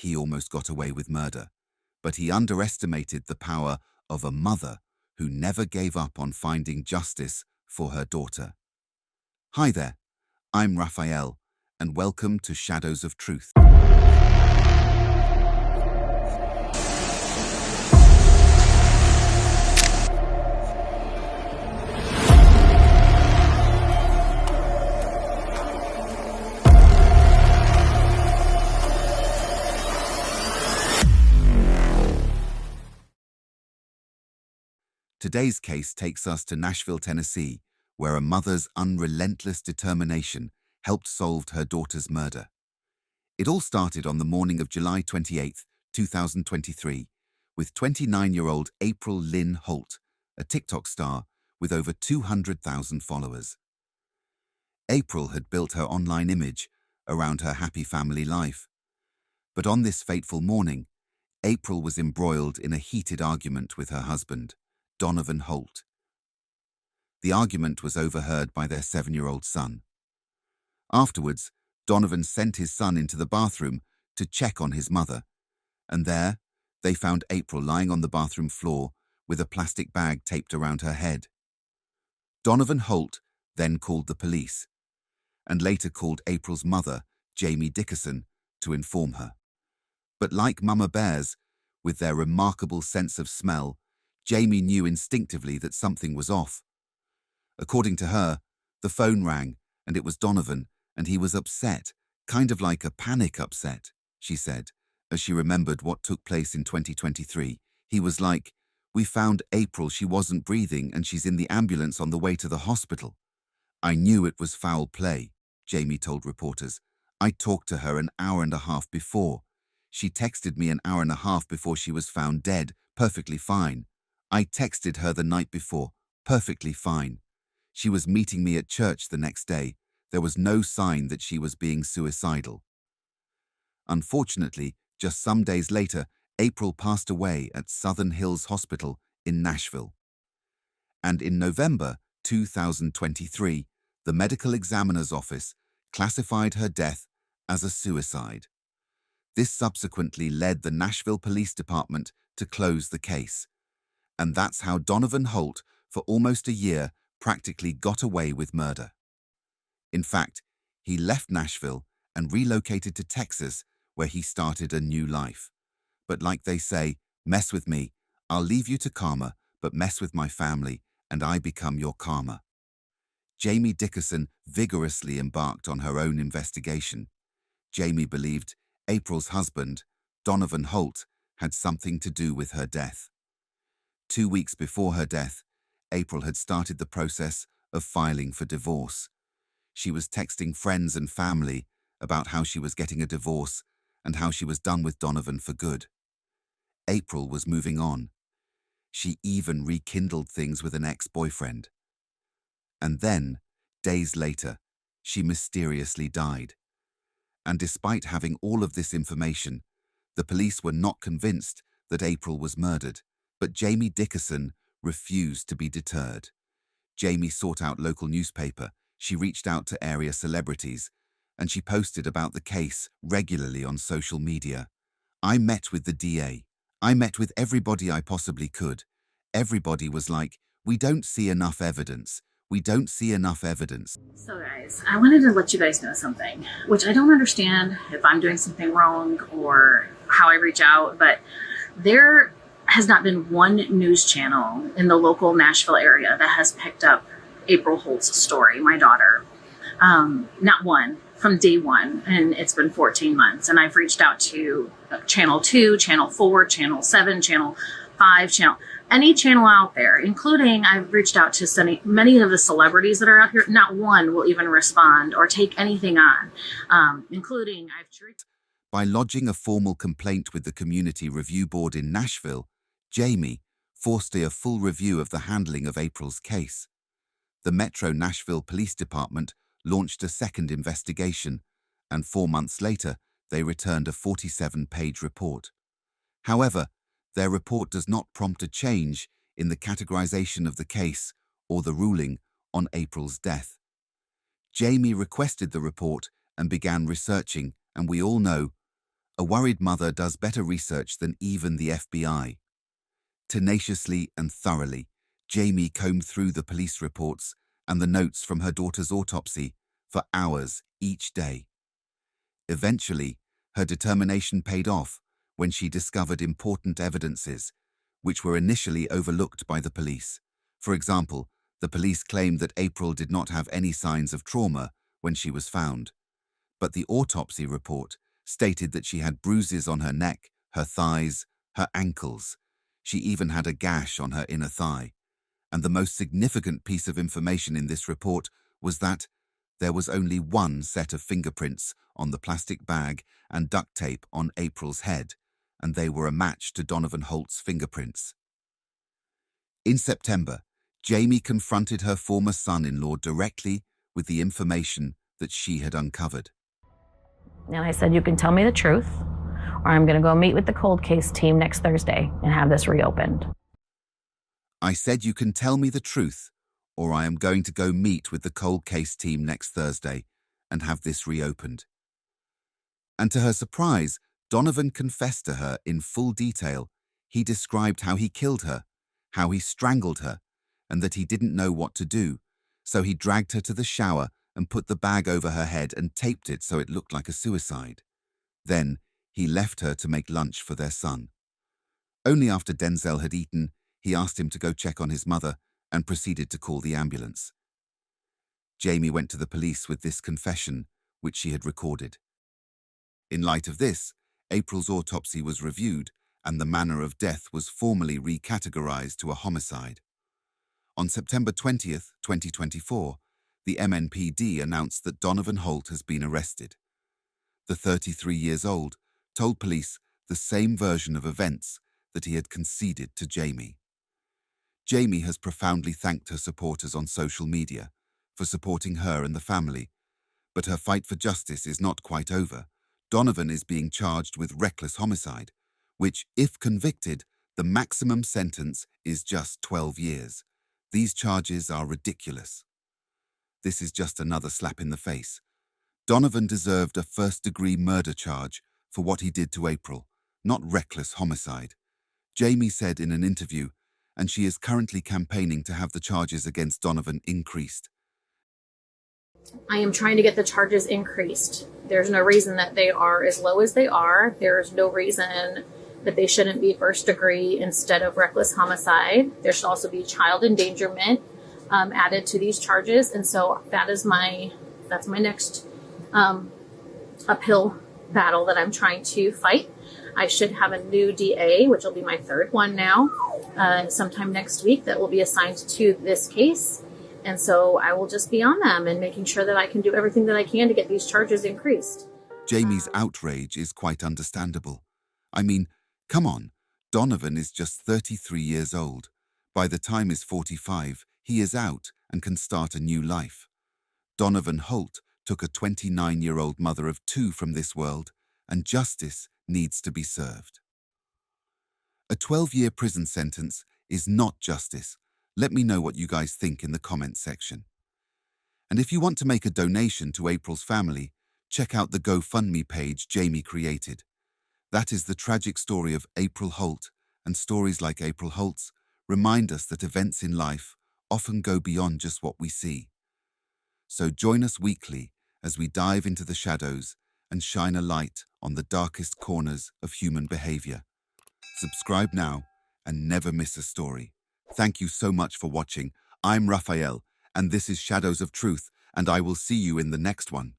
he almost got away with murder, but he underestimated the power of a mother who never gave up on finding justice for her daughter. Hi there, I'm Raphael, and welcome to Shadows of Truth. Today's case takes us to Nashville, Tennessee, where a mother's unrelentless determination helped solve her daughter's murder. It all started on the morning of July 28, 2023, with 29-year-old April Lynn Holt, a TikTok star with over 200,000 followers. April had built her online image around her happy family life. But on this fateful morning, April was embroiled in a heated argument with her husband, Donovan Holt. The argument was overheard by their 7-year-old son. Afterwards, Donovan sent his son into the bathroom to check on his mother, and there, they found April lying on the bathroom floor with a plastic bag taped around her head. Donovan Holt then called the police, and later called April's mother, Jamie Dickerson, to inform her. But like mama bears, with their remarkable sense of smell, Jamie knew instinctively that something was off. According to her, the phone rang, and it was Donovan, and he was upset, kind of like a panic upset, she said, as she remembered what took place in 2023. He was like, "We found April, she wasn't breathing, and she's in the ambulance on the way to the hospital." "I knew it was foul play," Jamie told reporters. "I talked to her an hour and a half before. She texted me an hour and a half before she was found dead, perfectly fine. I texted her the night before, perfectly fine. She was meeting me at church the next day. There was no sign that she was being suicidal." Unfortunately, just some days later, April passed away at Southern Hills Hospital in Nashville. And in November 2023, the medical examiner's office classified her death as a suicide. This subsequently led the Nashville Police Department to close the case. And that's how Donovan Holt, for almost a year, practically got away with murder. In fact, he left Nashville and relocated to Texas, where he started a new life. But like they say, mess with me, I'll leave you to karma, but mess with my family, and I become your karma. Jamie Dickerson vigorously embarked on her own investigation. Jamie believed April's husband, Donovan Holt, had something to do with her death. 2 weeks before her death, April had started the process of filing for divorce. She was texting friends and family about how she was getting a divorce and how she was done with Donovan for good. April was moving on. She even rekindled things with an ex-boyfriend. And then, days later, she mysteriously died. And despite having all of this information, the police were not convinced that April was murdered. But Jamie Dickerson refused to be deterred. Jamie sought out local newspaper, she reached out to area celebrities, and she posted about the case regularly on social media. "I met with the DA. I met with everybody I possibly could. Everybody was like, we don't see enough evidence. We don't see enough evidence." So guys, I wanted to let you guys know something, which I don't understand if I'm doing something wrong or how I reach out, but there has not been one news channel in the local Nashville area that has picked up April Holt's story, my daughter. Not one, from day one, and it's been 14 months. And I've reached out to Channel 2, Channel 4, Channel 7, Channel 5, any channel out there, including I've reached out to many of the celebrities that are out here. Not one will even respond or take anything on, including By lodging a formal complaint with the Community Review Board in Nashville, Jamie forced a full review of the handling of April's case. The Metro Nashville Police Department launched a second investigation, and 4 months later, they returned a 47-page report. However, their report does not prompt a change in the categorization of the case or the ruling on April's death. Jamie requested the report and began researching, and we all know A worried mother does better research than even the FBI. Tenaciously and thoroughly, Jamie combed through the police reports and the notes from her daughter's autopsy for hours each day. Eventually, her determination paid off when she discovered important evidences, which were initially overlooked by the police. For example, the police claimed that April did not have any signs of trauma when she was found, but the autopsy report stated that she had bruises on her neck, her thighs, her ankles. She even had a gash on her inner thigh. And the most significant piece of information in this report was that there was only one set of fingerprints on the plastic bag and duct tape on April's head, and they were a match to Donovan Holt's fingerprints. In September, Jamie confronted her former son-in-law directly with the information that she had uncovered. And I said, you can tell me the truth, or I'm going to go meet with the cold case team next Thursday and have this reopened. I said you can tell me the truth, or I am going to go meet with the cold case team next Thursday and have this reopened. And to her surprise, Donovan confessed to her in full detail. He described how he killed her, how he strangled her, and that he didn't know what to do, so he dragged her to the shower and put the bag over her head and taped it so it looked like a suicide. Then he left her to make lunch for their son. Only after Denzel had eaten, he asked him to go check on his mother and proceeded to call the ambulance. Jamie went to the police with this confession, which she had recorded. In light of this, April's autopsy was reviewed and the manner of death was formally recategorized to a homicide. On September 20th, 2024, the MNPD announced that Donovan Holt has been arrested. The 33 years old told police the same version of events that he had conceded to Jamie. Jamie has profoundly thanked her supporters on social media for supporting her and the family, but her fight for justice is not quite over. Donovan is being charged with reckless homicide, which, if convicted, the maximum sentence is just 12 years. These charges are ridiculous. This is just another slap in the face. Donovan deserved a first-degree murder charge for what he did to April, not reckless homicide. Jamie said in an interview, and she is currently campaigning to have the charges against Donovan increased. I am trying to get the charges increased. There's no reason that they are as low as they are. There's no reason that they shouldn't be first degree instead of reckless homicide. There should also be child endangerment added to these charges. And so that's my next uphill battle that I'm trying to fight. I should have a new DA, which will be my third one now, sometime next week, that will be assigned to this case. And so I will just be on them and making sure that I can do everything that I can to get these charges increased. Jamie's outrage is quite understandable. I mean, come on, Donovan is just 33 years old. By the time he's 45, he is out and can start a new life. Donovan Holt took a 29-year-old mother of two from this world, and justice needs to be served. A 12-year prison sentence is not justice. Let me know what you guys think in the comments section. And if you want to make a donation to April's family, check out the GoFundMe page Jamie created. That is the tragic story of April Holt, and stories like April Holt's remind us that events in life often go beyond just what we see. So join us weekly as we dive into the shadows and shine a light on the darkest corners of human behavior. Subscribe now and never miss a story. Thank you so much for watching. I'm Raphael, and this is Shadows of Truth, and I will see you in the next one.